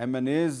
MNAs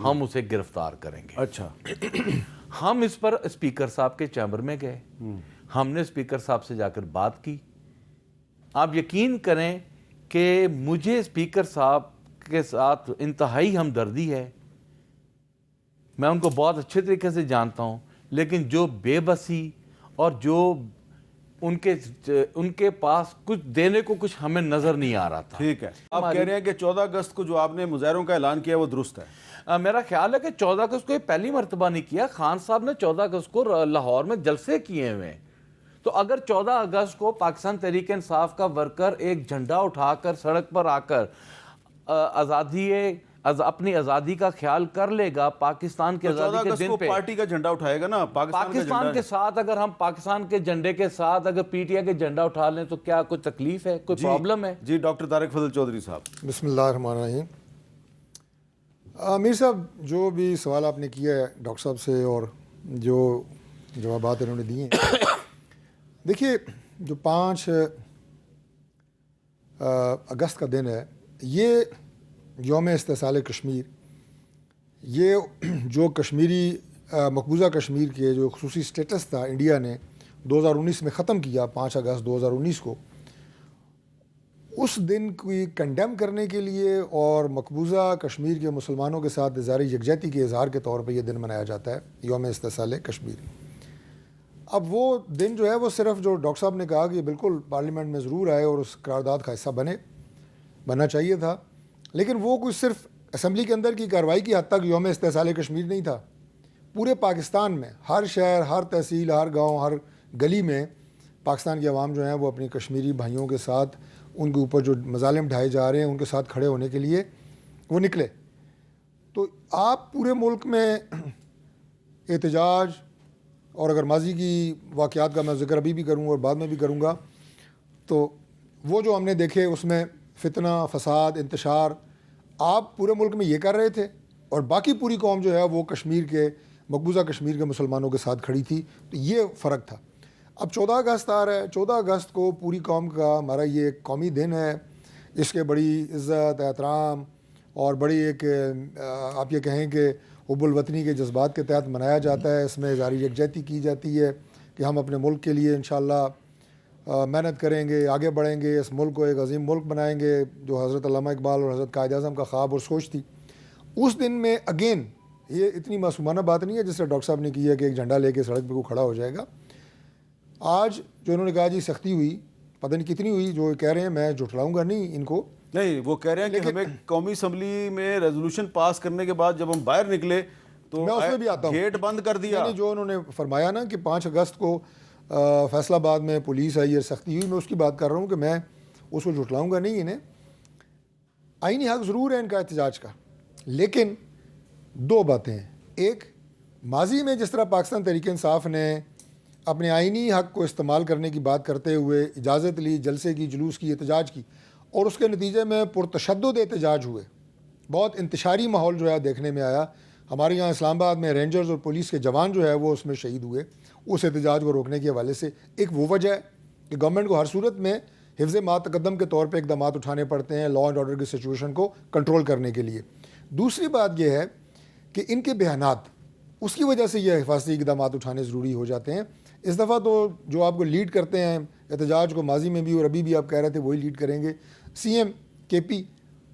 ہم اسے گرفتار کریں گے. اچھا. ہم اس پر اسپیکر صاحب کے چیمبر میں گئے, ہم نے اسپیکر صاحب سے جا کر بات کی. آپ یقین کریں کہ مجھے اسپیکر صاحب کے ساتھ انتہائی ہمدردی ہے, میں ان کو بہت اچھے طریقے سے جانتا ہوں, لیکن جو بے بسی اور جو ان کے پاس کچھ دینے کو کچھ ہمیں نظر نہیں آ رہا تھا. ٹھیک ہے, آپ کہہ رہے ہیں کہ 14 اگست کو جو آپ نے مظاہروں کا اعلان کیا وہ درست ہے. میرا خیال ہے کہ 14 اگست کو یہ پہلی مرتبہ نہیں کیا, خان صاحب نے 14 اگست کو لاہور میں جلسے کیے ہوئے. تو اگر 14 اگست کو پاکستان تحریک انصاف کا ورکر ایک جھنڈا اٹھا کر سڑک پر آ کر اپنی آزادی کا خیال کر لے گا, پاکستان کے آزادی کے دن پہ پارٹی کا جھنڈا اٹھائے گا نا, پاکستان کے ساتھ, اگر ہم پاکستان کے جھنڈے کے ساتھ اگر پی ٹی آئی کے جھنڈا اٹھا لیں تو کیا کوئی تکلیف ہے, کوئی پرابلم ہے؟ جی ڈاکٹر طارق فضل چودھری صاحب. بسم اللہ الرحمن الرحیم. امیر صاحب, جو بھی سوال آپ نے کیا ہے ڈاکٹر صاحب سے اور جو جوابات انہوں نے دیے ہیں, دیکھیے جو 5 اگست کا دن ہے, یہ یوم استحصال کشمیر, یہ جو کشمیری مقبوضہ کشمیر کے جو خصوصی سٹیٹس تھا انڈیا نے 2019 میں ختم کیا 5 اگست 2019 کو, اس دن کو کنڈیم کرنے کے لیے اور مقبوضہ کشمیر کے مسلمانوں کے ساتھ اظہار یکجہتی کے اظہار کے طور پہ یہ دن منایا جاتا ہے, یوم استحصال کشمیر. اب وہ دن جو ہے وہ صرف جو ڈاکٹر صاحب نے کہا کہ بالکل پارلیمنٹ میں ضرور آئے اور اس قرارداد کا حصہ بننا چاہیے تھا, لیکن وہ کوئی صرف اسمبلی کے اندر کی کارروائی کی حد تک یوم استحصال کشمیر نہیں تھا. پورے پاکستان میں ہر شہر, ہر تحصیل, ہر گاؤں, ہر گلی میں پاکستان کی عوام جو ہیں وہ اپنی کشمیری بھائیوں کے ساتھ ان کے اوپر جو مظالم ڈھائے جا رہے ہیں ان کے ساتھ کھڑے ہونے کے لیے وہ نکلے. تو آپ پورے ملک میں احتجاج, اور اگر ماضی کی واقعات کا میں ذکر ابھی بھی کروں اور بعد میں بھی کروں گا, تو وہ جو ہم نے دیکھے اس میں فتنہ, فساد, انتشار, آپ پورے ملک میں یہ کر رہے تھے اور باقی پوری قوم جو ہے وہ کشمیر کے مقبوضہ کشمیر کے مسلمانوں کے ساتھ کھڑی تھی. تو یہ فرق تھا. اب 14 اگست آ رہا ہے, 14 اگست کو پوری قوم کا ہمارا یہ ایک قومی دن ہے, اس کے بڑی عزت, احترام اور بڑی ایک آپ یہ کہیں کہ حب الوطنی کے جذبات کے تحت منایا جاتا ہے. اس میں اظہار یکجہتی کی جاتی ہے کہ ہم اپنے ملک کے لیے انشاءاللہ محنت کریں گے, آگے بڑھیں گے, اس ملک کو ایک عظیم ملک بنائیں گے, جو حضرت علامہ اقبال اور حضرت قائد اعظم کا خواب اور سوچ تھی. اس دن میں اگین یہ اتنی معصومانہ بات نہیں ہے جس طرح ڈاکٹر صاحب نے کی ہے کہ ایک جھنڈا لے کے سڑک پہ کو کھڑا ہو جائے گا. آج جو انہوں نے کہا جی سختی ہوئی, پتہ نہیں کتنی ہوئی, جو کہہ رہے ہیں میں جھٹلاؤں گا نہیں ان کو, نہیں وہ کہہ رہے ہیں کہ ہمیں قومی اسمبلی میں ریزولوشن پاس کرنے کے بعد جب ہم باہر نکلے تو میں اس میں بھی آتا ہوں, گیٹ بند کر دیا. جو انہوں نے فرمایا نا کہ 5 اگست کو فیصل آباد میں پولیس آئی اور سختی ہوئی, میں اس کی بات کر رہا ہوں کہ میں اس کو جھٹلاؤں گا نہیں. انہیں آئینی حق ضرور ہے ان کا احتجاج کا, لیکن 2 باتیں ہیں. ایک, ماضی میں جس طرح پاکستان تحریک انصاف نے اپنے آئینی حق کو استعمال کرنے کی بات کرتے ہوئے اجازت لی, جلسے کی, جلوس کی, احتجاج کی, اور اس کے نتیجے میں پرتشدد احتجاج ہوئے, بہت انتشاری ماحول جو ہے دیکھنے میں آیا. ہمارے یہاں اسلام آباد میں رینجرز اور پولیس کے جوان جو ہے وہ اس میں شہید ہوئے اس احتجاج کو روکنے کے حوالے سے. ایک وہ وجہ ہے کہ گورنمنٹ کو ہر صورت میں حفظ ما تقدم کے طور پہ اقدامات اٹھانے پڑتے ہیں لا اینڈ آرڈر کی سچویشن کو کنٹرول کرنے کے لیے. دوسری بات یہ ہے کہ ان کے بیانات, اس کی وجہ سے یہ حفاظتی اقدامات اٹھانے ضروری ہو جاتے ہیں. اس دفعہ تو جو آپ کو لیڈ کرتے ہیں احتجاج کو, ماضی میں بھی اور ابھی بھی آپ کہہ رہے تھے وہی لیڈ کریں گے, سی ایم کے پی,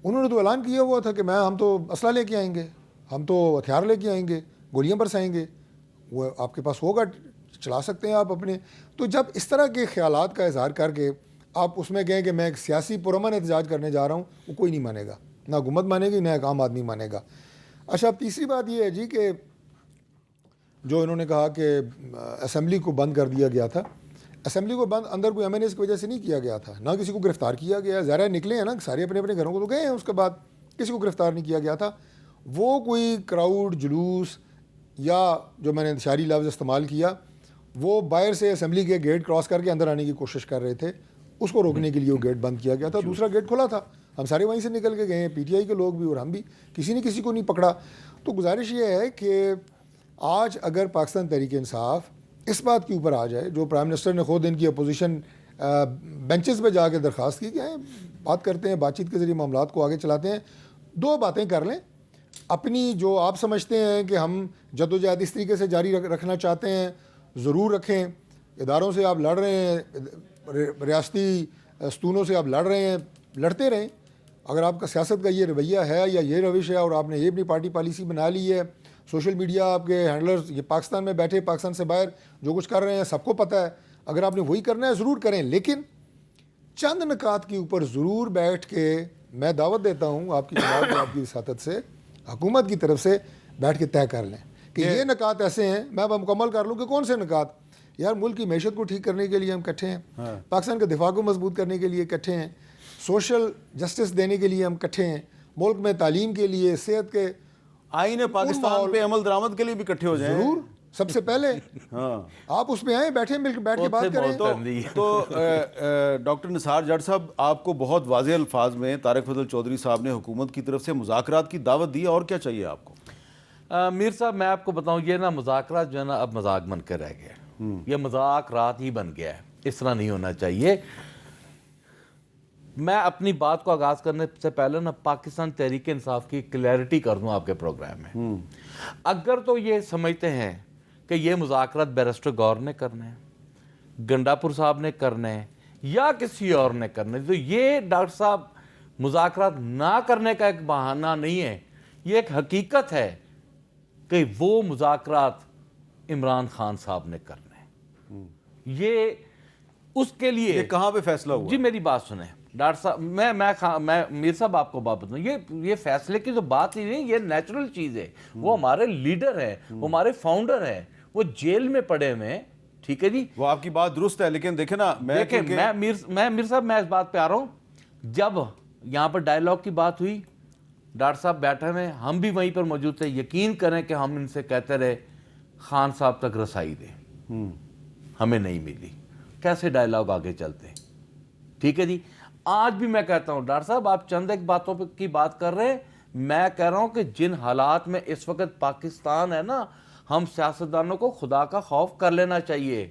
انہوں نے تو اعلان کیا ہوا تھا کہ ہم تو اسلحہ لے کے آئیں گے, ہم تو ہتھیار لے کے آئیں گے, گولیاں برسائیں گے, وہ آپ کے پاس ہوگا, چلا سکتے ہیں آپ اپنے. تو جب اس طرح کے خیالات کا اظہار کر کے آپ اس میں کہیں کہ میں ایک سیاسی پرامن احتجاج کرنے جا رہا ہوں, وہ کوئی نہیں مانے گا, نہ حکومت مانے گی نہ ایک عام آدمی مانے گا. اچھا, اب تیسری بات یہ ہے جی کہ جو انہوں نے کہا کہ اسمبلی کو بند کر دیا گیا تھا, اسمبلی کو بند اندر کوئی ایمرجنسی کی وجہ سے نہیں کیا گیا تھا, نہ کسی کو گرفتار کیا گیا. ظاہر نکلے ہیں نا سارے اپنے اپنے گھروں کو تو گئے ہیں, اس کے بعد کسی کو گرفتار نہیں کیا گیا تھا. وہ کوئی کراؤڈ, جلوس, یا جو میں نے انتشاری لفظ استعمال کیا, وہ باہر سے اسمبلی کے گیٹ کراس کر کے اندر آنے کی کوشش کر رہے تھے, اس کو روکنے کے لیے وہ گیٹ بند کیا گیا تھا. دوسرا گیٹ کھلا تھا, ہم سارے وہیں سے نکل کے گئے ہیں, پی ٹی آئی کے لوگ بھی اور ہم بھی, کسی نے کسی کو نہیں پکڑا. تو گزارش یہ ہے کہ آج اگر پاکستان تحریک انصاف اس بات کے اوپر آ جائے, جو پرائم منسٹر نے خود ان کی اپوزیشن بینچز پہ جا کے درخواست کی کہ بات کرتے ہیں, بات چیت کے ذریعے معاملات کو آگے چلاتے ہیں, 2 باتیں کر لیں. اپنی جو آپ سمجھتے ہیں کہ ہم جدوجہد اس طریقے سے جاری رکھنا چاہتے ہیں ضرور رکھیں. اداروں سے آپ لڑ رہے ہیں, ریاستی ستونوں سے آپ لڑ رہے ہیں, لڑتے رہیں. اگر آپ کا سیاست کا یہ رویہ ہے یا یہ روش ہے اور آپ نے یہ اپنی پارٹی پالیسی بنا لی ہے, سوشل میڈیا آپ کے ہینڈلرز یہ پاکستان میں بیٹھے, پاکستان سے باہر جو کچھ کر رہے ہیں سب کو پتہ ہے. اگر آپ نے وہی کرنا ہے ضرور کریں, لیکن چند نکات کے اوپر ضرور بیٹھ کے میں دعوت دیتا ہوں آپ کی جناب کو, آپ کی وساطت سے, حکومت کی طرف سے بیٹھ کے طے کر لیں کہ یہ نکات ایسے ہیں. میں اب مکمل کر لوں کہ کون سے نکات. یار ملک کی معیشت کو ٹھیک کرنے کے لیے ہم اکٹھے ہیں, پاکستان کے دفاع کو مضبوط کرنے کے لیے اکٹھے ہیں, سوشل جسٹس دینے کے لیے ہم اکٹھے ہیں, ملک میں تعلیم کے لیے, صحت کے, آئین پاکستان پہ عمل درآمد کے لیے بھی اکٹھے ہو جائیں. ضرور سب سے پہلے آپ اس میں آئیں, بیٹھے مل کے بیٹھ کے بات کریں. تو ڈاکٹر نثار جٹ صاحب, آپ کو بہت واضح الفاظ میں طارق فضل چودھری صاحب نے حکومت کی طرف سے مذاکرات کی دعوت دی, اور کیا چاہیے آپ کو؟ میر صاحب میں آپ کو بتاؤں, یہ نا مذاکرات جو ہے نا اب مذاق بن کے رہ گیا, یہ مذاکرات ہی بن گیا ہے, اس طرح نہیں ہونا چاہیے. میں اپنی بات کو آغاز کرنے سے پہلے نا پاکستان تحریک انصاف کی کلیئرٹی کر دوں آپ کے پروگرام میں. اگر تو یہ سمجھتے ہیں کہ یہ مذاکرات بیرسٹر گور نے کرنے ہیں, گنڈاپور صاحب نے کرنے ہیں یا کسی اور نے کرنے, تو یہ ڈاکٹر صاحب مذاکرات نہ کرنے کا ایک بہانہ نہیں ہے, یہ ایک حقیقت ہے کہ وہ مذاکرات عمران خان صاحب نے کرنے ہیں. یہ اس کے لیے یہ کہاں پہ فیصلہ ہوا؟ جی میری بات سنیں ڈاکٹر صاحب, میں میر صاحب آپ کو بات بتاؤں, یہ فیصلے کی تو بات ہی نہیں, یہ نیچرل چیز ہے. وہ ہمارے لیڈر ہیں, وہ ہمارے فاؤنڈر ہیں, وہ جیل میں پڑے ہوئے ہیں, ٹھیک ہے جی. وہ آپ کی بات درست ہے, لیکن دیکھیں نا, میں میر صاحب میں اس بات پہ آ رہا ہوں, جب یہاں پر ڈائیلاگ کی بات ہوئی, ڈاکٹر صاحب بیٹھے ہوئے, ہم بھی وہیں پر موجود تھے, یقین کریں کہ ہم ان سے کہتے رہے خان صاحب تک رسائی دیں, ہمیں نہیں ملی. کیسے ڈائیلاگ آگے چلتے ہیں, ٹھیک ہے جی. آج بھی میں کہتا ہوں ڈاکٹر صاحب آپ چند ایک باتوں کی بات کر رہے ہیں, میں کہہ رہا ہوں کہ جن حالات میں اس وقت پاکستان ہے نا, ہم سیاستدانوں کو خدا کا خوف کر لینا چاہیے.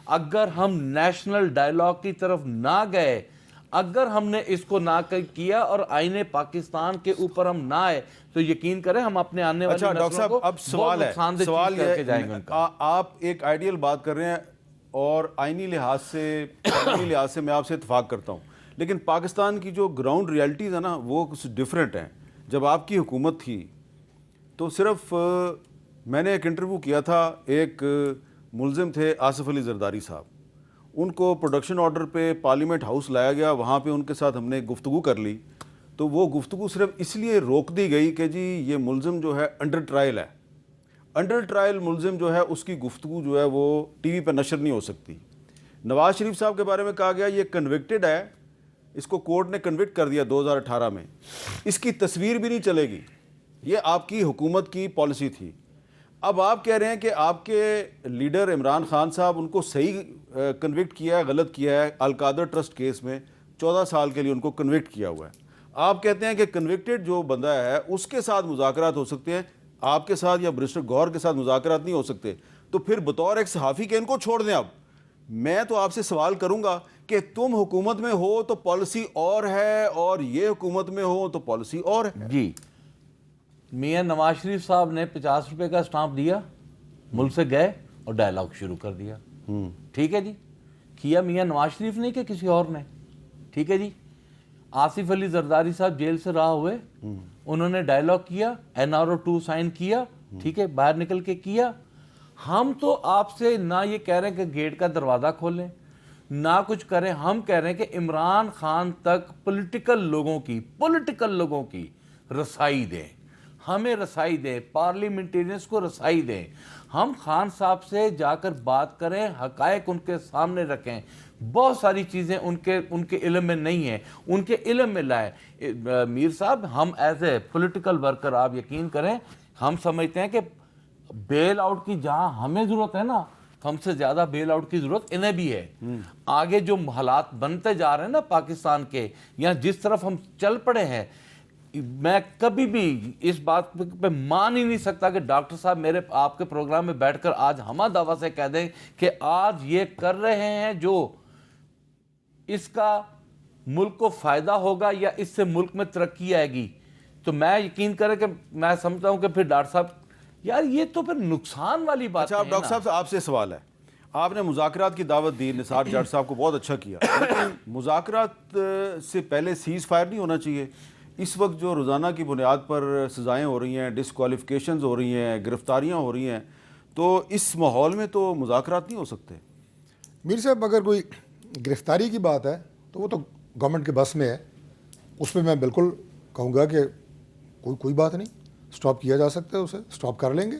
اگر ہم نیشنل ڈائیلاگ کی طرف نہ گئے, اگر ہم نے اس کو نہ کیا اور آئین پاکستان کے اوپر ہم نہ آئے, تو یقین کریں ہم اپنے آنے والی نسلوں کو اب سوال ہے, سوال یہ, آپ ایک آئیڈیل بات کر رہے ہیں اور آئینی لحاظ سے میں آپ سے اتفاق کرتا ہوں, لیکن پاکستان کی جو گراؤنڈ ریالٹیز ہیں نا وہ کچھ ڈیفرنٹ ہیں. جب آپ کی حکومت تھی تو صرف میں نے ایک انٹرویو کیا تھا, ایک ملزم تھے آصف علی زرداری صاحب, ان کو پروڈکشن آرڈر پہ پارلیمنٹ ہاؤس لایا گیا, وہاں پہ ان کے ساتھ ہم نے گفتگو کر لی, تو وہ گفتگو صرف اس لیے روک دی گئی کہ جی یہ ملزم جو ہے انڈر ٹرائل ہے, انڈر ٹرائل ملزم جو ہے اس کی گفتگو جو ہے وہ ٹی وی پہ نشر نہیں ہو سکتی. نواز شریف صاحب کے بارے میں کہا گیا یہ کنوکٹڈ ہے, اس کو کورٹ نے کنوکٹ کر دیا 2018 میں, اس کی تصویر بھی نہیں چلے گی. یہ آپ کی حکومت کی پالیسی تھی. اب آپ کہہ رہے ہیں کہ آپ کے لیڈر عمران خان صاحب ان کو صحیح کنوکٹ کیا ہے, غلط کیا ہے, القادر ٹرسٹ کیس میں 14 سال کے لیے ان کو کنوکٹ کیا ہوا ہے. آپ کہتے ہیں کہ کنوکٹڈ جو بندہ ہے اس کے ساتھ مذاکرات ہو سکتے ہیں, آپ کے ساتھ یا برسٹر گور کے ساتھ مذاکرات نہیں ہو سکتے. تو پھر بطور ایک صحافی کے ان کو چھوڑ دیں. اب میں تو آپ سے سوال کروں گا کہ تم حکومت میں ہو تو پالیسی اور ہے, اور یہ حکومت میں ہو تو پالیسی اور ہے. جی میاں نواز شریف صاحب نے 50 روپے کا اسٹامپ دیا, ملک سے گئے اور ڈائیلاگ شروع کر دیا, ٹھیک ہے جی. کیا میاں نواز شریف نے کہ کسی اور نے, ٹھیک ہے جی. آصف علی زرداری صاحب جیل سے رہا ہوئے, انہوں نے ڈائیلاگ کیا, NRO 2 سائن کیا, ٹھیک ہے, باہر نکل کے کیا. ہم تو آپ سے نہ یہ کہہ رہے ہیں کہ گیٹ کا دروازہ کھولیں, نہ کچھ کریں. ہم کہہ رہے ہیں کہ عمران خان تک پولیٹیکل لوگوں کی رسائی دیں, ہمیں رسائی دیں, پارلیمنٹیرینز کو رسائی دیں. ہم خان صاحب سے جا کر بات کریں, حقائق ان کے سامنے رکھیں. بہت ساری چیزیں ان کے علم میں نہیں ہیں, ان کے علم میں لائیں. میر صاحب ہم ایز اے پولیٹیکل ورکر آپ یقین کریں, ہم سمجھتے ہیں کہ بیل آؤٹ کی جہاں ہمیں ضرورت ہے نا, ہم سے زیادہ بیل آؤٹ کی ضرورت انہیں بھی ہے. آگے جو حالات بنتے جا رہے ہیں نا پاکستان کے, یا جس طرف ہم چل پڑے ہیں, میں کبھی بھی اس بات پہ مان ہی نہیں سکتا کہ ڈاکٹر صاحب میرے آپ کے پروگرام میں بیٹھ کر آج ہمہ دعویٰ سے کہہ دیں کہ آج یہ کر رہے ہیں جو اس کا ملک کو فائدہ ہوگا یا اس سے ملک میں ترقی آئے گی. تو میں یقین کریں کہ میں سمجھتا ہوں کہ پھر ڈاکٹر صاحب یار یہ تو پھر نقصان والی بات اچھا اب ڈاکٹر صاحب آپ سے سوال ہے, آپ نے مذاکرات کی دعوت دی, نثار جٹ صاحب کو بہت اچھا کیا, لیکن مذاکرات سے پہلے سیز فائر نہیں ہونا چاہیے؟ اس وقت جو روزانہ کی بنیاد پر سزائیں ہو رہی ہیں, ڈسکوالیفیکیشنز ہو رہی ہیں, گرفتاریاں ہو رہی ہیں, تو اس ماحول میں تو مذاکرات نہیں ہو سکتے. میر صاحب اگر کوئی گرفتاری کی بات ہے تو وہ تو گورنمنٹ کے بس میں ہے, اس میں بالکل کہوں گا کہ کوئی بات نہیں, سٹاپ کیا جا سکتا ہے, اسے سٹاپ کر لیں گے.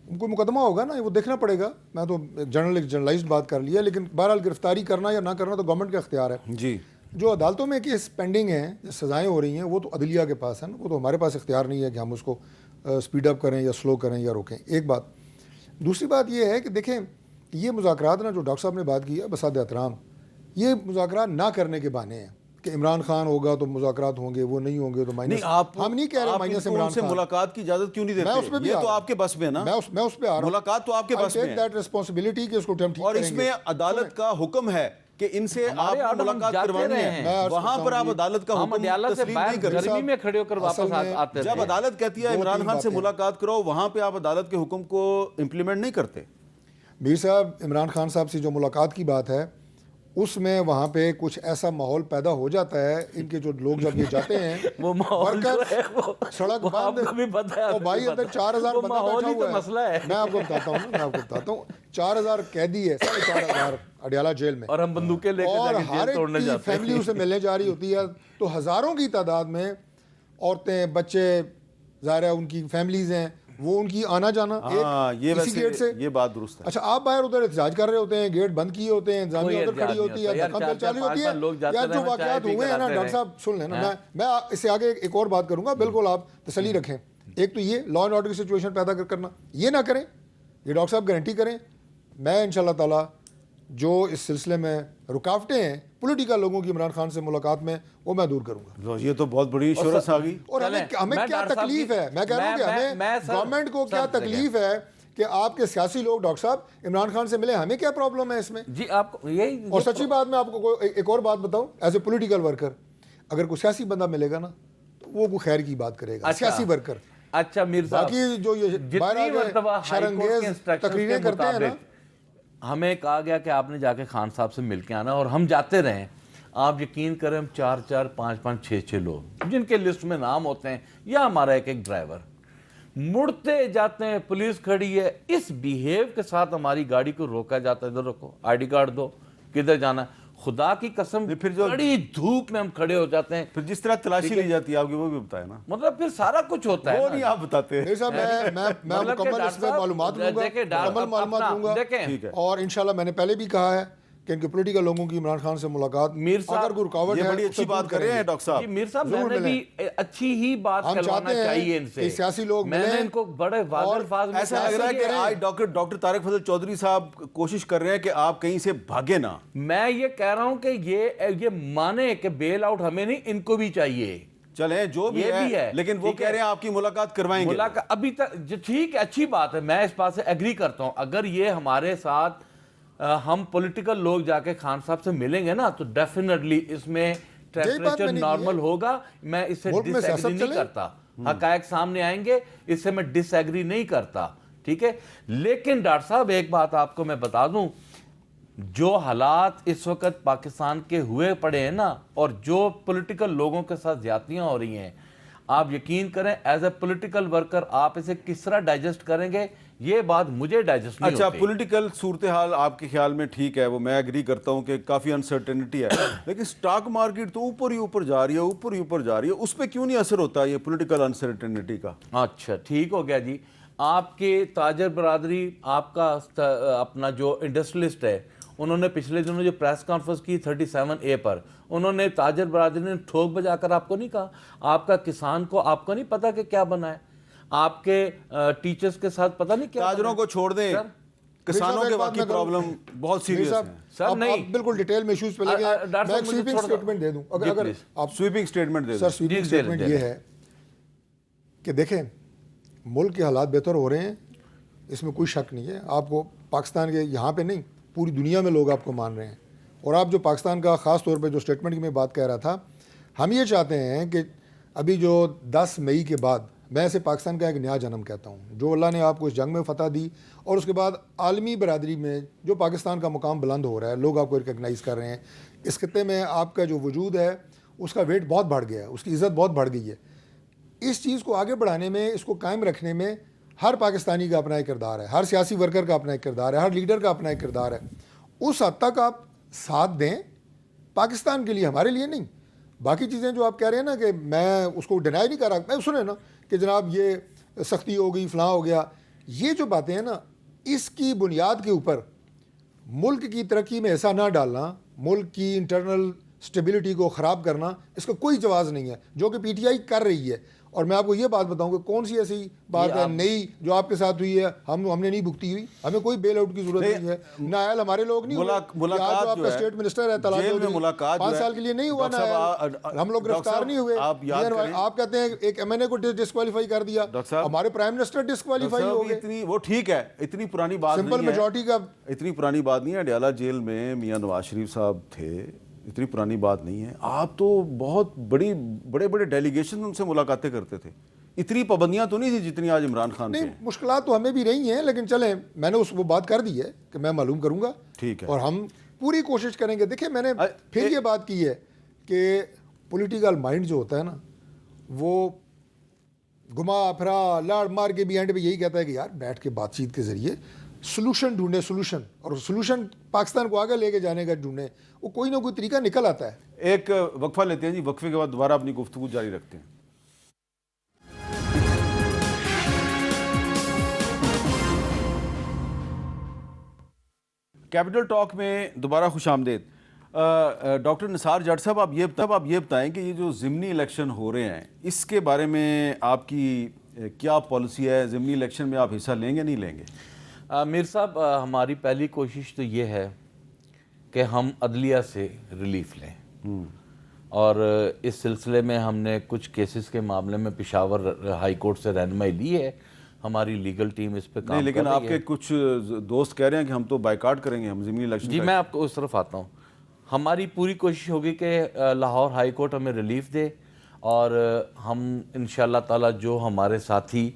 کوئی مقدمہ ہوگا نا, وہ دیکھنا پڑے گا. میں تو جرنلائزڈ بات کر لیا, لیکن بہرحال گرفتاری کرنا یا نہ کرنا تو گورنمنٹ کا اختیار ہے. جی جو عدالتوں میں کیس پینڈنگ ہیں, سزائیں ہو رہی ہیں, وہ تو عدلیہ کے پاس ہیں, وہ تو ہمارے پاس اختیار نہیں ہے کہ ہم اس کو سپیڈ اپ کریں یا سلو کریں یا روکیں. ایک بات. دوسری بات یہ ہے کہ دیکھیں یہ مذاکرات نا جو ڈاکٹر صاحب نے بات کی ہے, بساد احترام یہ مذاکرات نہ کرنے کے بہانے ہیں کہ عمران خان ہوگا تو مذاکرات ہوں گے, وہ نہیں ہوں گے تو مائنس. ہم نہیں کہہ رہے مائنس عمران خان. ملاقات کی اجازت کیوں نہیں دیتے؟ یہ تو آپ کے بس میں نا, میں اس پہ آ رہا ہوں. ملاقات تو آپ کے بس میں ہے, دیٹ ریسپانسبلٹی کہ اس کو ہم ٹھیک اور کریں اس گے. میں عدالت کا حکم ہے کہ ان سے آپ کو ملاقات کروانی ہے, وہاں پر آپ عدالت کا حکم تسلیم نہیں کرتے. گرمی میں کھڑے ہو کر واپس آتے جب عدالت کہتی ہے عمران خان سے ملاقات کرو, وہاں پہ آپ عدالت کے حکم کو امپلیمنٹ نہیں کرتے. میر صاحب عمران خان صاحب سے جو ملاقات کی بات ہے, اس میں وہاں پہ کچھ ایسا ماحول پیدا ہو جاتا ہے, ان کے جو لوگ جب یہ جاتے ہیں وہ ماحول جو ہے سڑک بند, تو بھائی اندر 4000 بندہ بیٹھا ہوا ہے. میں آپ کو بتاتا ہوں 4000 قیدی ہے, 4500 اڈیالہ جیل میں, اور ہم بندوقیں لے کے اور جا کے ہر جیل توڑنے ایک کی جاتے ہیں. فیملی اسے ملنے جا رہی ہوتی ہے, تو ہزاروں کی تعداد میں عورتیں, بچے, ظاہر ہے ان کی فیملیز ہیں, وہ ان کی آنا جانا اسی گیٹ سے. یہ بات درست ہے. اچھا آپ باہر ادھر احتجاج کر رہے ہوتے ہیں, گیٹ بند کیے ہوتے ہیں, انتظامیہ ادھر کھڑی ہوتی ہے, دھکا پل چالی ہوتی ہے. یار جو واقعات ہوئے ہیں نا ڈاکٹر صاحب سن لینا, میں اس سے آگے ایک اور بات کروں گا, بالکل آپ تسلی رکھیں. ایک تو یہ لا اینڈ آرڈر کی سچویشن پیدا کرنا, یہ نہ کریں, یہ ڈاکٹر صاحب گارنٹی کریں. میں انشاءاللہ تعالی جو اس سلسلے میں رکاوٹیں ہیں پولیٹیکل لوگوں کی عمران خان سے ملاقات میں, وہ میں دور کروں گا. یہ تو بہت بڑی انشورنس آ گئی. اور ہمیں کیا تکلیف ہے, میں کہہ رہا ہوں کہ ہمیں گورنمنٹ کو کیا تکلیف ہے کہ آپ کے سیاسی لوگ ڈاکٹر صاحب عمران خان سے ملے, ہمیں کیا پرابلم ہے اس میں؟ جی آپ کو یہی, اور سچی بات میں آپ کو ایک اور بات بتاؤں, ایز اے پولیٹیکل ورکر اگر کوئی سیاسی بندہ ملے گا نا تو وہ کوئی خیر کی بات کرے گا, سیاسی ورکر. اچھا میر صاحب, باقی جو یہ باہر شرنگیز تقریریں کرتے ہیں نا, ہمیں کہا گیا کہ آپ نے جا کے خان صاحب سے مل کے آنا, اور ہم جاتے رہے. آپ یقین کریں, 4 5 6 لوگ جن کے لسٹ میں نام ہوتے ہیں, یا ہمارا ایک ڈرائیور, مڑتے جاتے ہیں, پولیس کھڑی ہے, اس بیہیو کے ساتھ ہماری گاڑی کو روکا جاتا ہے, ادھر رکھو, آئی ڈی کارڈ دو, کدھر جانا. خدا کی قسم پھر جو بڑی دھوپ میں ہم کھڑے ہو جاتے ہیں, پھر جس طرح تلاشی لی جاتی ہے آپ کی, وہ بھی بتائے نا. مطلب پھر سارا کچھ ہوتا ہے. وہ نہیں آپ بتاتے. میں مکمل اس میں معلومات لوں گا, اور انشاءاللہ میں نے پہلے بھی کہا ہے کہ ان کے پولیٹیکل لوگوں کی عمران خان سے ملاقات اگر کوئی رکاوٹ ہے, بڑی اچھی بات کر رہے ہیں ڈاکٹر صاحب. میر صاحب میں نے بھی اچھی ہی بات کروانا چاہیے ان سے, سیاسی لوگ میں نے ان کو بڑے واضح الفاظ میں ایسا لگ رہا ہے کہ آج ڈاکٹر طارق فضل چودھری صاحب کوشش کر رہے ہیں کہ آپ کہیں سے بھاگے نہ. میں یہ کہہ رہا ہوں کہ یہ مانے کہ بیل آؤٹ ہمیں نہیں, ان کو بھی چاہیے. چلیں جو بھی ہے, لیکن وہ کہہ رہے ہیں آپ کی ملاقات کروائیں گے. ابھی تک ٹھیک ہے, اچھی بات ہے, میں اس بات سے ایگری کرتا ہوں. اگر یہ ہمارے ساتھ ہم پولیٹیکل لوگ جا کے خان صاحب سے ملیں گے نا, تو ڈیفینیٹلی اس میں ٹیمپریچر نارمل ہوگا. میں اس سے ڈس ایگری نہیں کرتا, حقائق سامنے آئیں گے, اس سے میں ڈس ایگری نہیں کرتا, ٹھیک ہے. لیکن ڈاکٹر صاحب ایک بات آپ کو میں بتا دوں, جو حالات اس وقت پاکستان کے ہوئے پڑے ہیں نا, اور جو پولیٹیکل لوگوں کے ساتھ زیادتیاں ہو رہی ہیں, آپ یقین کریں ایز اے پولیٹیکل ورکر آپ اسے کس طرح ڈائجسٹ کریں گے, یہ بات مجھے ڈائجسٹ نہیں ہوتی. اچھا پولیٹیکل صورتحال آپ کے خیال میں ٹھیک ہے, وہ میں ایگری کرتا ہوں کہ کافی انسرٹینٹی ہے, لیکن سٹاک مارکیٹ تو اوپر ہی اوپر جا رہی ہے, اس پہ کیوں نہیں اثر ہوتا یہ پولیٹیکل انسرٹینٹی کا؟ اچھا ٹھیک ہو گیا جی. آپ کے تاجر برادری, آپ کا اپنا جو انڈسٹریلسٹ ہے, انہوں نے پچھلے دنوں جو پریس کانفرنس کی 37A پر, انہوں نے تاجر برادری نے ٹھوک بجا کر آپ کو نہیں کہا, آپ کا کسان کو آپ کو نہیں پتا کہ کیا بنا ہے, آپ کے ٹیچرز کے ساتھ پتہ نہیں کیا. تاجروں کو چھوڑ دیں, کسانوں کے واقعی پرابلم بہت سیریس ہے سر. نہیں بالکل ڈیٹیل میں ایشوز پہ لگے ہیں, میں ایک سویپنگ سٹیٹمنٹ دے دوں. اگر آپ سویپنگ سٹیٹمنٹ دے دیں. سر سویپنگ سٹیٹمنٹ یہ ہے کہ دیکھیں ملک کے حالات بہتر ہو رہے ہیں, اس میں کوئی شک نہیں ہے. آپ کو پاکستان کے یہاں پہ نہیں, پوری دنیا میں لوگ آپ کو مان رہے ہیں. اور آپ جو پاکستان کا خاص طور پہ جو سٹیٹمنٹ کی میں بات کہہ رہا تھا, ہم یہ چاہتے ہیں کہ ابھی جو 10 مئی کے بعد میں اسے پاکستان کا ایک نیا جنم کہتا ہوں، جو اللہ نے آپ کو اس جنگ میں فتح دی اور اس کے بعد عالمی برادری میں جو پاکستان کا مقام بلند ہو رہا ہے، لوگ آپ کو ریکگنائز کر رہے ہیں، اس خطے میں آپ کا جو وجود ہے اس کا ویٹ بہت بڑھ گیا ہے، اس کی عزت بہت بڑھ گئی ہے. اس چیز کو آگے بڑھانے میں، اس کو قائم رکھنے میں ہر پاکستانی کا اپنا ایک کردار ہے، ہر سیاسی ورکر کا اپنا ایک کردار ہے، ہر لیڈر کا اپنا ایک کردار ہے. اس حد تک آپ ساتھ دیں پاکستان کے لیے، ہمارے لیے نہیں. باقی چیزیں جو آپ کہہ رہے ہیں نا کہ میں اس کو ڈینائی نہیں کر رہا، میں سنیں نا کہ جناب یہ سختی ہو گئی، فلاں ہو گیا، یہ جو باتیں ہیں نا، اس کی بنیاد کے اوپر ملک کی ترقی میں ایسا نہ ڈالنا، ملک کی انٹرنل سٹیبلٹی کو خراب کرنا، اس کا کوئی جواز نہیں ہے، جو کہ پی ٹی آئی کر رہی ہے. اور میں آپ کو یہ بات بتاؤں کہ کون سی ایسی بات ہے نئی جو آپ کے ساتھ ہوئی ہے ہم نے نہیں بھگتی ہوئی. ہمیں کوئی بیل آؤٹ کی ضرورت نہیں ہے. نائل ہمارے لوگ نہیں ہوئے. ملاقات آپ کا اسٹیٹ منسٹر ہے طلعت چودھری، 5 سال کے لیے نہیں ہوا نائل، ہم لوگ گرفتار نہیں ہوئے. آپ کہتے ہیں ایک ایم این اے کو ڈسکوالیفائی کر دیا، ہمارے پرائم منسٹر ڈسکوالیفائی ہو گئے. وہ ٹھیک ہے، اتنی پرانی بات سمپل میجورٹی کا، اتنی پرانی بات نہیں ہے. اڈیالہ جیل میں میاں نواز شریف صاحب تھے، اتنی پرانی بات نہیں ہے. آپ تو بہت بڑے ڈیلیگیشن ان سے ملاقاتیں کرتے تھے. اتنی پابندیاں تو نہیں تھی جتنی آج عمران خان نہیں. مشکلات تو ہمیں بھی رہی ہیں، لیکن چلیں میں نے وہ بات کر دی ہے کہ میں معلوم کروں گا، ٹھیک ہے، اور ہم پوری کوشش کریں گے. دیکھیں میں نے پھر یہ بات کی ہے کہ پولیٹیکل مائنڈ جو ہوتا ہے نا، وہ گھما پھرا لاڑ مار کے بھی اینڈ پہ یہی کہتا ہے کہ یار بیٹھ کے بات چیت کے ذریعے سلوشن ڈھونڈے، سلوشن، اور سلوشن پاکستان کو آگے لے کے جانے کا ڈھونڈے، وہ کوئی نہ کوئی طریقہ نکل آتا ہے. ایک وقفہ لیتے ہیں جی، وقفے کے بعد دوبارہ اپنی گفتگو جاری رکھتے ہیں. کیپٹل ٹاک میں دوبارہ خوش آمدید. ڈاکٹر نثار جٹ صاحب، آپ یہ بتائیں کہ یہ جو ضمنی الیکشن ہو رہے ہیں، اس کے بارے میں آپ کی کیا پالیسی ہے؟ ضمنی الیکشن میں آپ حصہ لیں گے نہیں لیں گے؟ میر صاحب، ہماری پہلی کوشش تو یہ ہے کہ ہم عدلیہ سے ریلیف لیں، اور اس سلسلے میں ہم نے کچھ کیسز کے معاملے میں پشاور ہائی کورٹ سے رہنمائی لی ہے. ہماری لیگل ٹیم اس پہ کام کر رہی ہے. لیکن آپ کے کچھ دوست کہہ رہے ہیں کہ ہم تو بائیکاٹ کریں گے، ہم ضمنی الیکشن. جی میں آپ کو اس طرف آتا ہوں. ہماری پوری کوشش ہوگی کہ لاہور ہائی کورٹ ہمیں ریلیف دے، اور ہم انشاءاللہ تعالی جو ہمارے ساتھی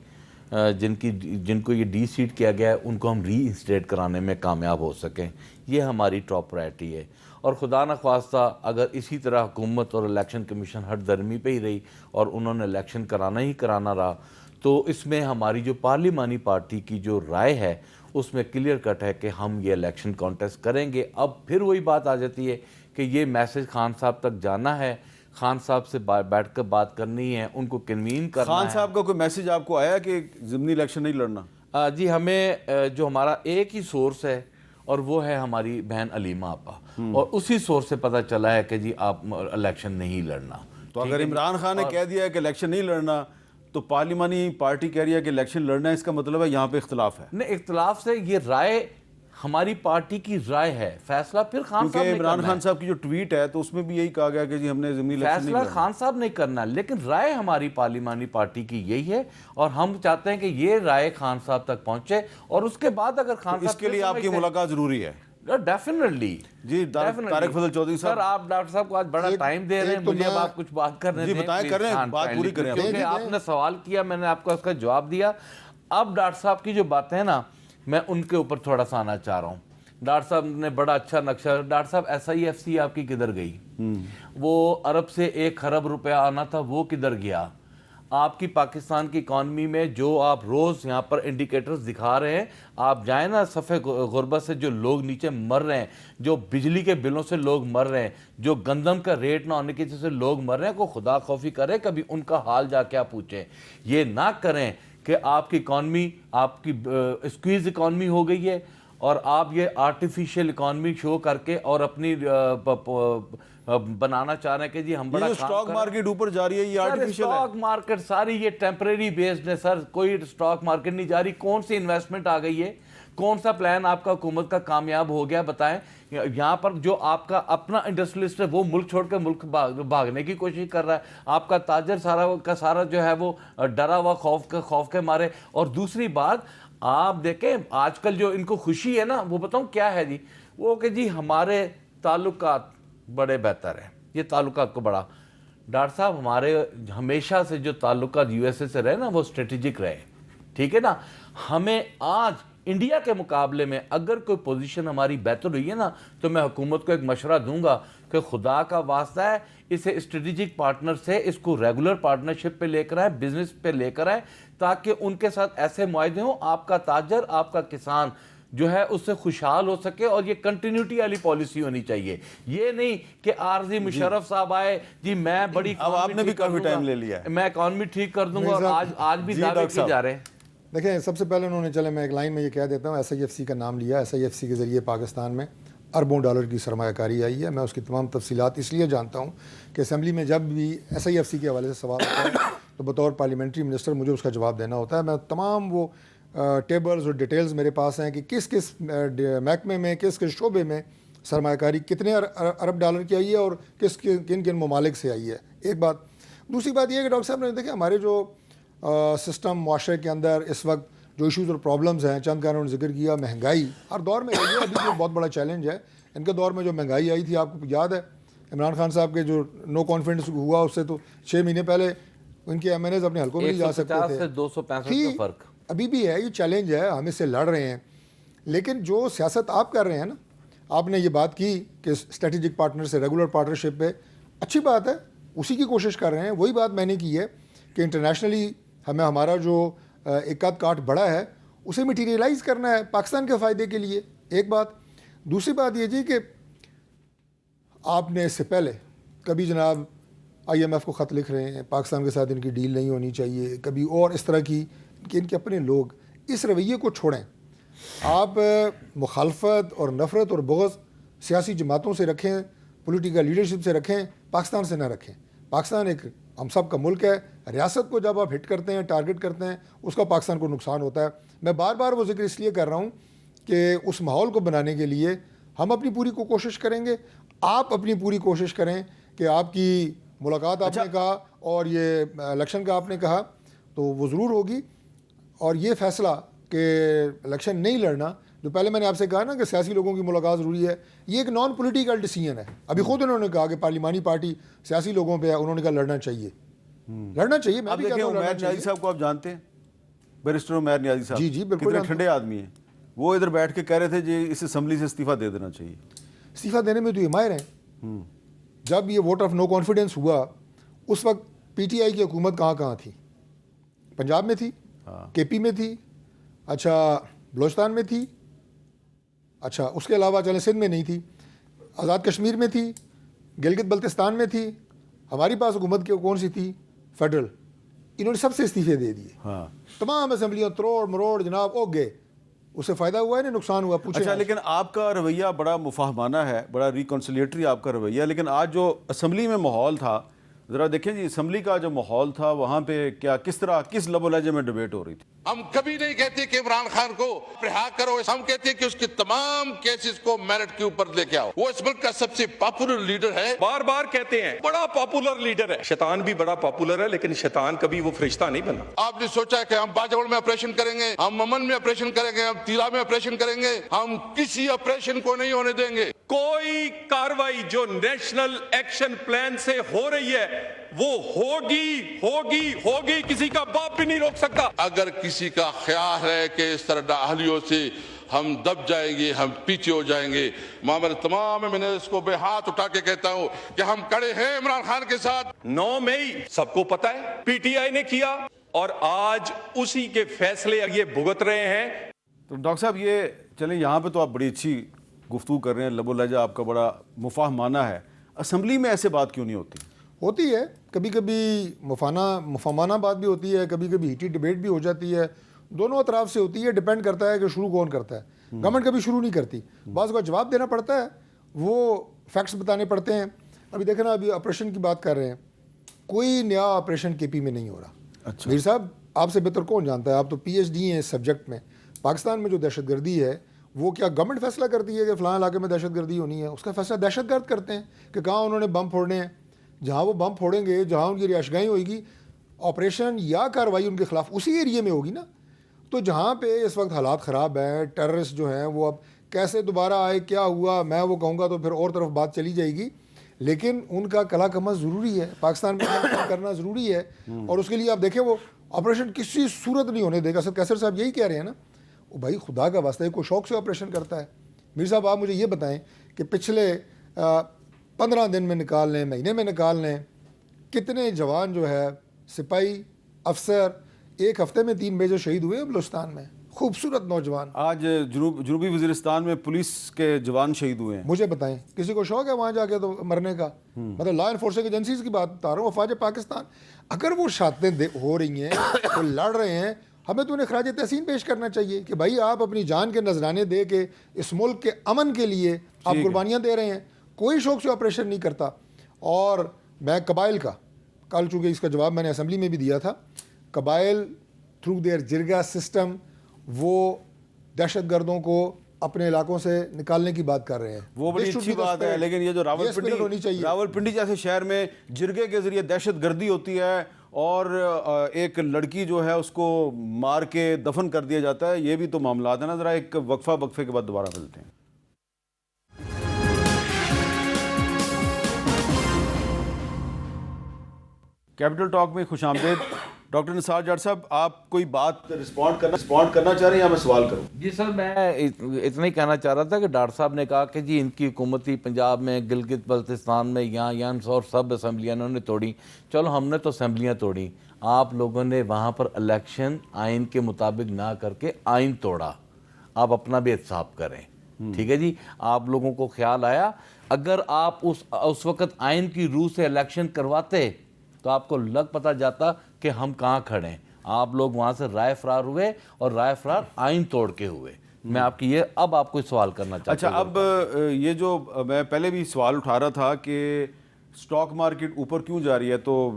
جن کو یہ ڈی سیٹ کیا گیا ہے ان کو ہم ری انسٹیٹ کرانے میں کامیاب ہو سکیں. یہ ہماری ٹاپ پرائرٹی ہے. اور خدا نخواستہ اگر اسی طرح حکومت اور الیکشن کمیشن ہر درمی پہ ہی رہی اور انہوں نے الیکشن کرانا رہا، تو اس میں ہماری جو پارلیمانی پارٹی کی جو رائے ہے اس میں کلیئر کٹ ہے کہ ہم یہ الیکشن کانٹیسٹ کریں گے. اب پھر وہی بات آ جاتی ہے کہ یہ میسج خان صاحب تک جانا ہے، خان صاحب سے بیٹھ کر بات کرنی ہے، ان کو کنوین کرنا ہے. خان صاحب کا کوئی میسج آپ کو آیا کہ ضمنی الیکشن نہیں لڑنا؟ جی ہمیں جو ہمارا ایک ہی سورس ہے اور وہ ہے ہماری بہن علیمہ آپا، اور اسی سورس سے پتہ چلا ہے کہ جی آپ الیکشن نہیں لڑنا. تو اگر عمران خان نے کہہ دیا ہے کہ الیکشن نہیں لڑنا تو پارلیمانی پارٹی کہہ رہی ہے کہ الیکشن لڑنا ہے، اس کا مطلب ہے یہاں پہ اختلاف ہے. نہیں، اختلاف سے یہ رائے ہماری پارٹی کی رائے ہے، فیصلہ پھر خان صاحب نے کرنا ہے. عمران خان صاحب کی جو ٹویٹ ہے تو اس میں بھی یہی کہا گیا کہ جی ہم نے ضمنی الیکشن نہیں فیصلہ خان صاحب نہیں کرنا، لیکن رائے ہماری پارلیمانی پارٹی کی یہی ہے، اور ہم چاہتے ہیں کہ یہ رائے خان صاحب تک پہنچے، اور اس کے بعد اگر خان صاحب اس کے لیے آپ کی ملاقات ضروری ہے. ڈیفینیٹلی. جی طارق فضل چودھری صاحب، سر آپ ڈاکٹر صاحب کو آج بڑا ٹائم دے رہے ہیں مجھے، اب آپ کچھ بات کر رہے ہیں. جی بتائیں، کر رہے ہیں، بات پوری کریں. کیونکہ آپ نے سوال کیا، میں نے آپ کو اس کا جواب دیا. اب ڈاکٹر صاحب کی جو باتیں ہیں نا، میں ان کے اوپر تھوڑا سا آنا چاہ رہا ہوں. ڈاکٹر صاحب نے بڑا اچھا نقشہ. ڈاکٹر صاحب SIFC آپ کی کدھر گئی؟ وہ عرب سے 1 ارب روپیہ آنا تھا، وہ کدھر گیا؟ آپ کی پاکستان کی اکانومی میں جو آپ روز یہاں پر انڈیکیٹرز دکھا رہے ہیں، آپ جائیں نا صفحہ غربت سے، جو لوگ نیچے مر رہے ہیں، جو بجلی کے بلوں سے لوگ مر رہے ہیں، جو گندم کا ریٹ نہ ہونے کی وجہ سے لوگ مر رہے ہیں، کو خدا خوفی کرے، کبھی ان کا حال جا کے آپ پوچھیں. یہ نہ کریں کہ آپ کی اکانومی، آپ کی اسکویز اکانومی ہو گئی ہے، اور آپ یہ آرٹیفیشل اکانومی شو کر کے اور اپنی بنانا چاہ رہے ہیں کہ جی ہم بڑا سٹاک مارکیٹ اوپر جا رہی ہے، یہ آرٹیفیشل ہے. سٹاک مارکیٹ ساری یہ ٹیمپریری بیسڈ ہے سر، کوئی سٹاک مارکیٹ نہیں جا رہی. کون سی انویسٹمنٹ آ گئی ہے؟ کون سا پلان آپ کا حکومت کا کامیاب ہو گیا بتائیں؟ یہاں پر جو آپ کا اپنا انڈسٹریلسٹ ہے وہ ملک چھوڑ کے ملک بھاگنے کی کوشش کر رہا ہے. آپ کا تاجر سارا کا سارا جو ہے وہ ڈرا ہوا خوف کے مارے. اور دوسری بات آپ دیکھیں آج کل جو ان کو خوشی ہے نا، وہ بتاؤں کیا ہے جی؟ وہ کہ جی ہمارے تعلقات بڑے بہتر ہیں. یہ تعلقات کو بڑا ڈاکٹر صاحب ہمارے ہمیشہ سے جو تعلقات یو ایس اے سے رہے نا وہ اسٹریٹجک رہے, ٹھیک ہے نا. ہمیں آج انڈیا کے مقابلے میں اگر کوئی پوزیشن ہماری بہتر ہوئی ہے نا تو میں حکومت کو ایک مشورہ دوں گا کہ خدا کا واسطہ ہے اسے اسٹریٹجک پارٹنر سے اس کو ریگولر پارٹنرشپ پہ لے کر آئے, بزنس پہ لے کر آئے, تاکہ ان کے ساتھ ایسے معاہدے ہوں آپ کا تاجر آپ کا کسان جو ہے اس سے خوشحال ہو سکے. اور یہ کنٹینیوٹی والی پالیسی ہونی چاہیے, یہ نہیں کہ عارضی مشرف صاحب آئے جی میں بڑی اب آپ نے بھی کافی ٹائم لے لیا ہے, میں اکانومی ٹھیک کر دوں گا, اور آج بھی دعوے کیے جا رہے ہیں. دیکھیں سب سے پہلے انہوں نے, چلے میں ایک لائن میں یہ کہہ دیتا ہوں, ایس آئی ایف سی کا نام لیا. ایس آئی ایف سی کے ذریعے پاکستان میں اربوں ڈالر کی سرمایہ کاری آئی ہے. میں اس کی تمام تفصیلات اس لیے جانتا ہوں کہ اسمبلی میں جب بھی ایس آئی ایف سی کے حوالے سے سوال ہوتا ہے تو بطور پارلیمنٹری منسٹر مجھے اس کا جواب دینا ہوتا ہے. میں تمام وہ ٹیبلز اور ڈیٹیلز میرے پاس ہیں کہ کس کس محکمے میں کس کس شعبے میں سرمایہ کاری کتنے ارب ڈالر کی آئی ہے اور کن کن ممالک سے آئی ہے. ایک بات. دوسری بات یہ ہے کہ ڈاکٹر صاحب نے دیکھا ہمارے جو سسٹم معاشرے کے اندر اس وقت جو ایشوز اور پرابلمز ہیں, چند کا انہوں نے ذکر کیا, مہنگائی ہر دور میں ہے, ابھی جو بہت بڑا چیلنج ہے. ان کے دور میں جو مہنگائی آئی تھی آپ کو یاد ہے, عمران خان صاحب کے جو نو کانفیڈنس ہوا اس سے تو 6 مہینے پہلے ان کے ایم این ایز اپنے حلقوں میں نہیں جا سکتے تھے. 150 سے 265 کا فرق ابھی بھی ہے, یہ چیلنج ہے, ہم اس سے لڑ رہے ہیں. لیکن جو سیاست آپ کر رہے ہیں نا, آپ نے یہ بات کی کہ اسٹریٹجک پارٹنر سے ریگولر پارٹنرشپ پہ, اچھی بات ہے, اسی کی کوشش کر رہے ہیں. وہی بات میں نے کی ہے کہ انٹرنیشنلی ہمیں ہمارا جو ایک آدھ کاٹ بڑا ہے اسے مٹیریلائز کرنا ہے پاکستان کے فائدے کے لیے. ایک بات. دوسری بات یہ جی کہ آپ نے اس سے پہلے کبھی جناب آئی ایم ایف کو خط لکھ رہے ہیں پاکستان کے ساتھ ان کی ڈیل نہیں ہونی چاہیے, کبھی اور اس طرح کی, کہ ان کے اپنے لوگ اس رویے کو چھوڑیں. آپ مخالفت اور نفرت اور بغض سیاسی جماعتوں سے رکھیں, پولیٹیکل لیڈرشپ سے رکھیں, پاکستان سے نہ رکھیں. پاکستان ایک ہم سب کا ملک ہے. ریاست کو جب آپ ہٹ کرتے ہیں, ٹارگٹ کرتے ہیں, اس کا پاکستان کو نقصان ہوتا ہے. میں بار بار وہ ذکر اس لیے کر رہا ہوں کہ اس ماحول کو بنانے کے لیے ہم اپنی پوری کوشش کریں گے, آپ اپنی پوری کوشش کریں کہ آپ کی ملاقات آپ نے کہا اور یہ الیکشن کا آپ نے کہا تو وہ ضرور ہوگی. اور یہ فیصلہ کہ الیکشن نہیں لڑنا, جو پہلے میں نے آپ سے کہا نا کہ سیاسی لوگوں کی ملاقات ضروری ہے, یہ ایک نان پولیٹیکل ڈیسیجن ہے. ابھی خود انہوں نے کہا کہ پارلیمانی پارٹی سیاسی لوگوں پہ ہے, انہوں نے کہا لڑنا چاہیے, لڑنا چاہیے. میں بھی کہتا ہوں عمیر نیازی صاحب کو آپ جانتے ہیں, بیرسٹر عمیر نیازی صاحب, جی جی بالکل, کتنے ٹھنڈے آدمی ہیں. وہ ادھر بیٹھ کے کہہ رہے تھے جی اس اسمبلی سے استعفیٰ دے دینا چاہیے. استعفیٰ دینے میں تو یہ ماہر ہیں. جب یہ ووٹ آف نو کانفیڈنس ہوا اس وقت پی ٹی آئی کی حکومت کہاں تھی؟ پنجاب میں تھی, کے پی میں تھی, اچھا بلوچستان میں تھی, اچھا اس کے علاوہ چلے سندھ میں نہیں تھی, آزاد کشمیر میں تھی, گلگت بلتستان میں تھی. ہماری پاس حکومت کون سی تھی؟ فیڈرل. انہوں نے سب سے استعفے دے دیے. تمام اسمبلیوں تروڑ مروڑ جناب او گئے. اس سے فائدہ ہوا ہے نا نقصان ہوا؟ پوچھیں. اچھا لیکن آپ کا رویہ بڑا مفاہمانہ ہے, بڑا ریکنسلیٹری آپ کا رویہ. لیکن آج جو اسمبلی میں ماحول تھا ذرا دیکھیں جی, اسمبلی کا جو ماحول تھا وہاں پہ کیا کس طرح کس لب و لہجے میں ڈیبیٹ ہو رہی تھی. ہم کبھی نہیں کہتے کہ عمران خان کو رہا کرو, ہم کہتے ہیں کہ اس کے تمام کیسز کو میرٹ کے اوپر لے کے آؤ. وہ اس ملک کا سب سے پاپولر لیڈر ہے. بار بار کہتے ہیں بڑا پاپولر لیڈر ہے. شیطان بھی بڑا پاپولر ہے لیکن شیطان کبھی وہ فرشتہ نہیں بنا. آپ نے سوچا کہ ہم باجوڑ میں آپریشن کریں گے, ہم ممن میں آپریشن کریں گے, ہم تیرا میں آپریشن کریں گے, ہم کسی آپریشن کو نہیں ہونے دیں گے. کوئی کاروائی جو نیشنل ایکشن پلان سے ہو رہی ہے وہ ہوگی, کسی کا باپ بھی نہیں روک سکتا. اگر کسی کا خیال ہے کہ اس طرح نااہلیوں سے ہم دب جائیں گے, ہم پیچھے ہو جائیں گے, میں تمام منسٹرز کو بے ہاتھ اٹھا کے کہتا ہوں کہ ہم کڑے ہیں عمران خان کے ساتھ. 9 مئی سب کو پتا ہے پی ٹی آئی نے کیا اور آج اسی کے فیصلے یہ بھگت رہے ہیں. تو ڈاکٹر صاحب یہ چلیں یہاں پہ تو آپ بڑی اچھی گفتگو کر رہے ہیں, لب و لہجہ آپ کا بڑا مفاہمانہ ہے. اسمبلی میں ایسے بات کیوں نہیں ہوتی؟ ہوتی ہے کبھی کبھی مفاہمانہ بات بھی ہوتی ہے, کبھی کبھی ہیٹی ڈیبیٹ بھی ہو جاتی ہے. دونوں اطراف سے ہوتی ہے, ڈیپینڈ کرتا ہے کہ شروع کون کرتا ہے. گورنمنٹ کبھی شروع نہیں کرتی, بعض کو جواب دینا پڑتا ہے, وہ فیکٹس بتانے پڑتے ہیں. ابھی دیکھیں نا, ابھی آپریشن کی بات کر رہے ہیں, کوئی نیا آپریشن کے پی میں نہیں ہو رہا. اچھا میر صاحب آپ سے بہتر کون جانتا ہے, آپ تو پی ایچ ڈی ہیں اس سبجیکٹ میں. پاکستان میں جو دہشت گردی ہے وہ کیا گورنمنٹ فیصلہ کرتی ہے کہ فلاں علاقے میں دہشت گردی ہونی ہے؟ اس کا فیصلہ دہشت گرد کرتے ہیں کہ کہاں انہوں نے بم پھوڑنے ہیں. جہاں وہ بم پھوڑیں گے, جہاں ان کی رہائش گاہیں ہوئے گی, آپریشن یا کارروائی ان کے خلاف اسی ایریے میں ہوگی نا. تو جہاں پہ اس وقت حالات خراب ہیں, ٹیررسٹ جو ہیں وہ اب کیسے دوبارہ آئے, کیا ہوا, میں وہ کہوں گا تو پھر اور طرف بات چلی جائے گی. لیکن ان کا کلا کمر ضروری ہے، پاکستان میں کرنا ضروری ہے، اور اس کے لیے آپ دیکھیں وہ آپریشن کسی صورت نہیں ہونے دے گا. سر کیسر صاحب یہی کہہ رہے ہیں نا، وہ بھائی خدا کا واسطہ ہے، کوئی شوق سے آپریشن کرتا ہے. میر صاحب آپ مجھے یہ بتائیں کہ پچھلے 15 دن میں نکال لیں، مہینے میں نکال لیں، کتنے جوان جو ہے سپاہی افسر ایک ہفتے میں 3 میجر شہید ہوئے بلوچستان میں، خوبصورت نوجوان. آج جنوبی وزیرستان میں پولیس کے جوان شہید ہوئے ہیں. مجھے بتائیں کسی کو شوق ہے وہاں جا کے تو مرنے کا؟ مطلب لا انفورسنگ ایجنسیز کی بات بتا رہا ہوں، افواج پاکستان اگر وہ شاتیں ہو رہی ہیں، وہ لڑ رہے ہیں، ہمیں تو انہیں خراج تحسین پیش کرنا چاہیے کہ بھائی آپ اپنی جان کے نذرانے دے کے اس ملک کے امن کے لیے آپ قربانیاں دے رہے ہیں. کوئی شوق سے آپریشن نہیں کرتا. اور میں قبائل کا کل، چونکہ اس کا جواب میں نے اسمبلی میں بھی دیا تھا، قبائل تھرو دیئر جرگا سسٹم وہ دہشت گردوں کو اپنے علاقوں سے نکالنے کی بات کر رہے ہیں. وہ بڑی اچھی بات ہے، لیکن یہ جو راولپنڈی جیسے شہر میں جرگے کے ذریعے دہشت گردی ہوتی ہے اور ایک لڑکی جو ہے اس کو مار کے دفن کر دیا جاتا ہے، یہ بھی تو معاملات ہیں نا. ذرا ایک وقفے کے بعد دوبارہ ملتے ہیں. کیپٹل ٹاک میں خوش آمدید. ڈاکٹر نثار جٹ صاحب، آپ کوئی بات رسپونڈ کرنا چاہ رہے ہیں یا میں سوال کروں؟ جی سر، میں اتنا ہی کہنا چاہ رہا تھا کہ ڈاکٹر صاحب نے کہا کہ جی ان کی حکومتی پنجاب میں، گلگت بلتستان میں، یہاں اور سب اسمبلیاں انہوں نے توڑی. چلو ہم نے تو اسمبلیاں توڑی، آپ لوگوں نے وہاں پر الیکشن آئین کے مطابق نہ کر کے آئین توڑا. آپ اپنا بھی احتساب کریں. ٹھیک ہے جی، آپ لوگوں کو خیال آیا اگر آپ اس وقت آئین کی روح سے الیکشن کرواتے تو آپ کو لگ پتہ جاتا کہ ہم کہاں کھڑے ہیں. آپ لوگ وہاں سے رائے فرار ہوئے اور رائے فرار آئین توڑ کے ہوئے. میں آپ کی اب آپ کو سوال کرنا چاہتا ہوں. اچھا، اب یہ جو میں پہلے بھی سوال اٹھا رہا تھا کہ سٹاک مارکیٹ اوپر کیوں جا رہی ہے، تو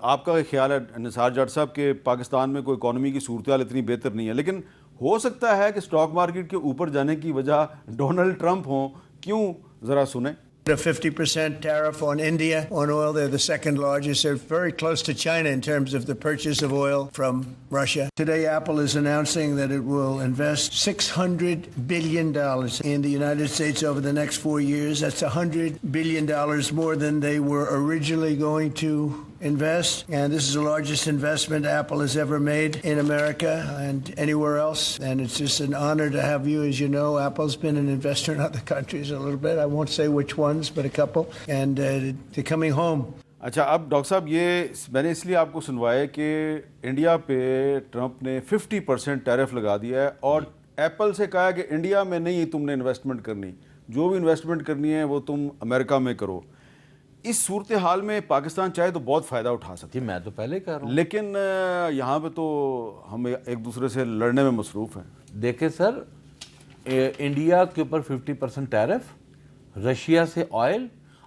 آپ کا خیال ہے نثار جٹ صاحب کہ پاکستان میں کوئی اکانومی کی صورتحال اتنی بہتر نہیں ہے، لیکن ہو سکتا ہے کہ سٹاک مارکیٹ کے اوپر جانے کی وجہ ڈونلڈ ٹرمپ ہوں. کیوں، ذرا سنیں. A 50% tariff on India on oil. They're the second largest. They're very close to China in terms of the purchase of oil from Russia. Today, Apple is announcing that it will invest $600 billion in the United States over the next 4 years. That's $100 billion more than they were originally going to invest, and this is the largest investment Apple has ever made in America and anywhere else, and it's just an honor to have you. As you know, Apple's been an investor in other countries a little bit. I won't say which ones, but a couple, and they're coming home. اچھا، اب doctor صاحب یہ میں نے اس لیے آپ کو سنوایا کہ انڈیا پہ ٹرمپ نے 50% ٹیرف لگا دیا ہے اور ایپل سے کہا کہ انڈیا میں نہیں تم نے انویسٹمنٹ کرنی، جو بھی انویسٹمنٹ کرنی ہے وہ تم امریکہ میں کرو. اس صورتحال میں پاکستان چاہے تو بہت فائدہ اٹھا سکتا ہے. میں تو پہلے کہہ رہا ہوں، لیکن یہاں پہ تو ہم ایک دوسرے سے لڑنے میں مصروف ہیں. دیکھیں سر، انڈیا کے اوپر 50% ٹیرف، رشیا سے آئل،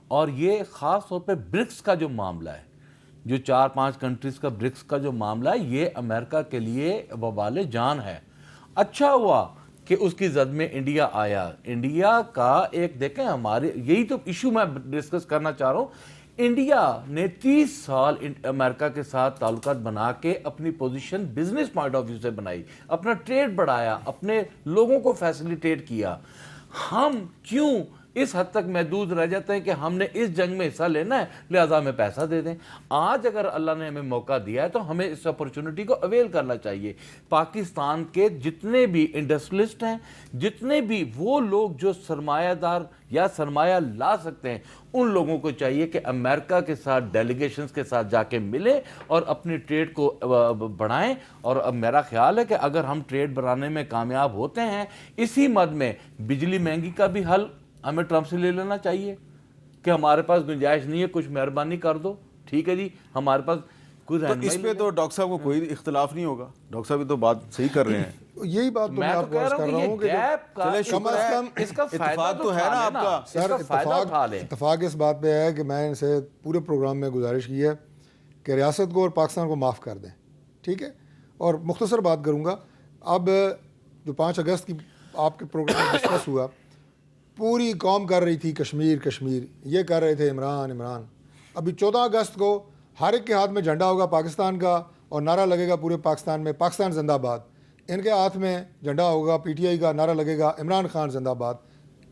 اور یہ خاص طور پہ برکس کا جو معاملہ ہے، جو 4-5 کنٹریز کا برکس کا جو معاملہ ہے، یہ امریکہ کے لیے وبال جان ہے. اچھا ہوا کہ اس کی زد میں انڈیا آیا. انڈیا کا ایک دیکھیں، ہمارے یہی تو ایشو میں ڈسکس کرنا چاہ رہا ہوں. انڈیا نے 30 سال امریکہ کے ساتھ تعلقات بنا کے اپنی position business point of view سے بنائی، اپنا ٹریڈ بڑھایا، اپنے لوگوں کو فیسیلیٹیٹ کیا. ہم کیوں اس حد تک محدود رہ جاتے ہیں کہ ہم نے اس جنگ میں حصہ لینا ہے لہذا ہمیں پیسہ دے دیں. آج اگر اللہ نے ہمیں موقع دیا ہے تو ہمیں اس اپرچونٹی کو اویل کرنا چاہیے. پاکستان کے جتنے بھی انڈسٹریلسٹ ہیں، جتنے بھی وہ لوگ جو سرمایہ دار یا سرمایہ لا سکتے ہیں، ان لوگوں کو چاہیے کہ امریکہ کے ساتھ ڈیلیگیشنز کے ساتھ جا کے ملیں اور اپنی ٹریڈ کو بڑھائیں. اور اب میرا خیال ہے کہ اگر ہم ٹریڈ بڑھانے میں کامیاب ہوتے ہیں، اسی مد میں بجلی مہنگی کا بھی حل ہمیں ٹرمپ سے لے لینا چاہیے کہ ہمارے پاس گنجائش نہیں ہے، کچھ مہربانی کر دو. ٹھیک ہے جی، ہمارے پاس کوئی اس پہ تو ڈاکٹر صاحب کو کوئی اختلاف نہیں ہوگا. ڈاکٹر صاحب تو بات صحیح کر رہے ہیں. یہی بات تو میں آپ کو عرض کر رہا ہوں کہ اتفاق تو ہے نا آپ کا. سر اتفاق اس بات پہ ہے کہ میں ان سے پورے پروگرام میں گزارش کی ہے کہ ریاست کو اور پاکستان کو معاف کر دیں. ٹھیک ہے، اور مختصر بات کروں گا. اب جو 5 اگست کی آپ کے پروگرام میں ڈسکس ہوا، پوری قوم کر رہی تھی کشمیر کشمیر، یہ کر رہے تھے عمران عمران. ابھی 14 اگست کو ہر ایک کے ہاتھ میں جھنڈا ہوگا پاکستان کا اور نعرہ لگے گا پورے پاکستان میں پاکستان زندہ باد. ان کے ہاتھ میں جھنڈا ہوگا پی ٹی آئی کا، نعرہ لگے گا عمران خان زندہ باد.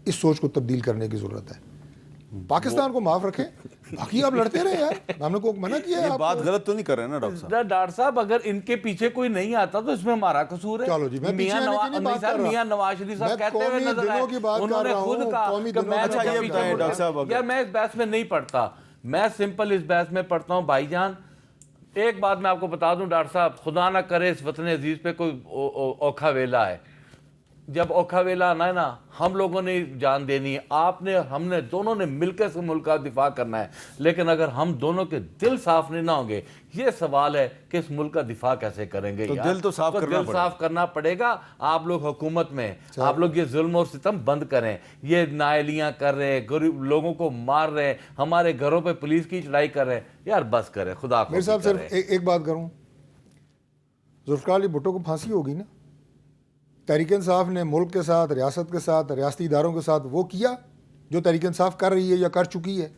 اس سوچ کو تبدیل کرنے کی ضرورت ہے. پاکستان کو معاف رکھیں، باقی آپ لڑتے رہے یار، ہم نے کو منع کیا ہے یہ آپ بات کو؟ غلط تو نہیں کر رہے ہیں نا ڈاکٹر صاحب؟ ڈاکٹر صاحب اگر ان کے پیچھے کوئی نہیں آتا تو اس میں ہمارا قصور ہے. چلو جی، میں پیچھے آنے کی نہیں بات کر رہا، میاں نواز شریف صاحب میں کہتے ہوئے قومی نظر آئے، دنوں کی بات انہوں کر نے رہا خود ہوں، کہا قومی کہ دنوں میں کا تو اچھا، یہ پیچھے بتائیں ڈاکٹر صاحب، اگر یار میں اس بحث میں نہیں پڑھتا، میں سمپل اس بحث میں پڑھتا ہوں بھائی جان. ایک بات میں آپ کو بتا دوں ڈاکٹر صاحب، خدا نہ کرے اس وطن عزیز پہ کوئی اوکھا ویلا ہے. جب اوکھا ویلا آنا ہے نا، ہم لوگوں نے جان دینی ہے، آپ نے، ہم نے، دونوں نے مل کے اس ملک کا دفاع کرنا ہے. لیکن اگر ہم دونوں کے دل صاف نہیں نہ ہوں گے، یہ سوال ہے کہ اس ملک کا دفاع کیسے کریں گے. تو یار دل تو صاف کرنا دل پڑے گا. صاف کرنا پڑے گا. آپ لوگ حکومت میں، آپ لوگ یہ ظلم اور ستم بند کریں. یہ نائلیاں کر رہے ہیں، غریب لوگوں کو مار رہے ہیں، ہمارے گھروں پہ پولیس کی چڑھائی کر رہے ہیں. یار بس کریں، خدا کو میرے صاحب صرف ایک بات کروں، ذوالفقار علی بھٹو کو پھانسی ہوگی نا. تحریک انصاف نے ملک کے ساتھ، ریاست کے ساتھ، ریاستی اداروں کے ساتھ وہ کیا جو تحریک انصاف کر رہی ہے یا کر چکی ہے؟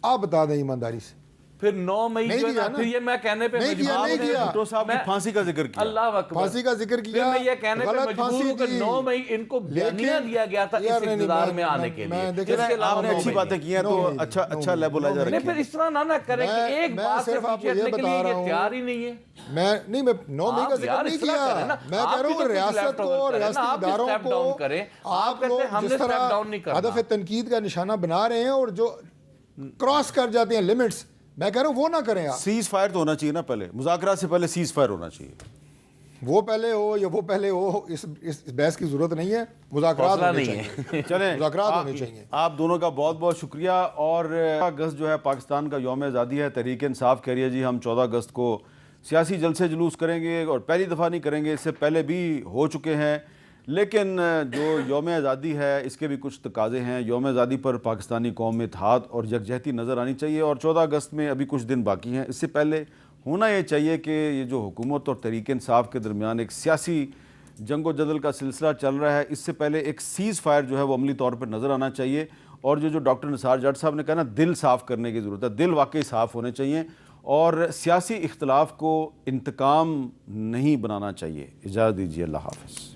آپ بتا دیں ایمانداری سے. پھر 9 مئی نہیں جو ہے کیا نا، نا؟ پھر یہ میں کہنے پہ نہیں کیا، مجبور نہیں ہوں. کیا. بھٹو صاحب کی پھانسی کا ذکر کیا. اللہ اکبر. پھانسی کا ذکر کیا، پھر میں یہ کہنے پہ غلط مجبور پھانسی ہوں کہ کی. 9 مئی ان کو بیانیہ دیا گیا تھا اس اقتدار میں آنے کے لیے. آپ نے اچھی باتیں کی ہیں تو اچھا لیبل آجا نہیں، رکھیں. پھر اس طرح نہ کریں کہ ایک بات سے پیچھے ہٹنے کے لیے یہ تیار ہی نہیں ہے. میں 9 مئی کا ذکر نہیں کیا. میں کہہ رہا ہوں ریاست کو، ریاستی اداروں کو آپ لوگ جس طرح ہدف تنقید کا نشانہ بنا رہے ہیں اور جو کراس کر جاتے ہیں لمٹس، میں کہہ رہا ہوں وہ نہ کریں آپ. سیز فائر تو ہونا چاہیے نا پہلے، مذاکرات سے پہلے سیز فائر ہونا چاہیے. وہ پہلے ہو یا وہ پہلے ہو، اس بحث کی ضرورت نہیں ہے. مذاکرات ہونے چاہیے. چلیں، مذاکرات ہونے چاہیے. آپ دونوں کا بہت بہت شکریہ. اور اگست جو ہے پاکستان کا یوم آزادی ہے. تحریک انصاف کہہ رہی ہے جی ہم 14 اگست کو سیاسی جلسے جلوس کریں گے، اور پہلی دفعہ نہیں کریں گے، اس سے پہلے بھی ہو چکے ہیں. لیکن جو یوم آزادی ہے اس کے بھی کچھ تقاضے ہیں. یوم آزادی پر پاکستانی قوم میں اتحاد اور یکجہتی نظر آنی چاہیے، اور 14 اگست میں ابھی کچھ دن باقی ہیں. اس سے پہلے ہونا یہ چاہیے کہ یہ جو حکومت اور تحریک انصاف کے درمیان ایک سیاسی جنگ و جدل کا سلسلہ چل رہا ہے، اس سے پہلے ایک سیز فائر جو ہے وہ عملی طور پر نظر آنا چاہیے. اور جو ڈاکٹر نثار جٹ صاحب نے کہا نا، دل صاف کرنے کی ضرورت ہے. دل واقعی صاف ہونے چاہیے اور سیاسی اختلاف کو انتقام نہیں بنانا چاہیے. اجازت دیجیے، اللہ حافظ.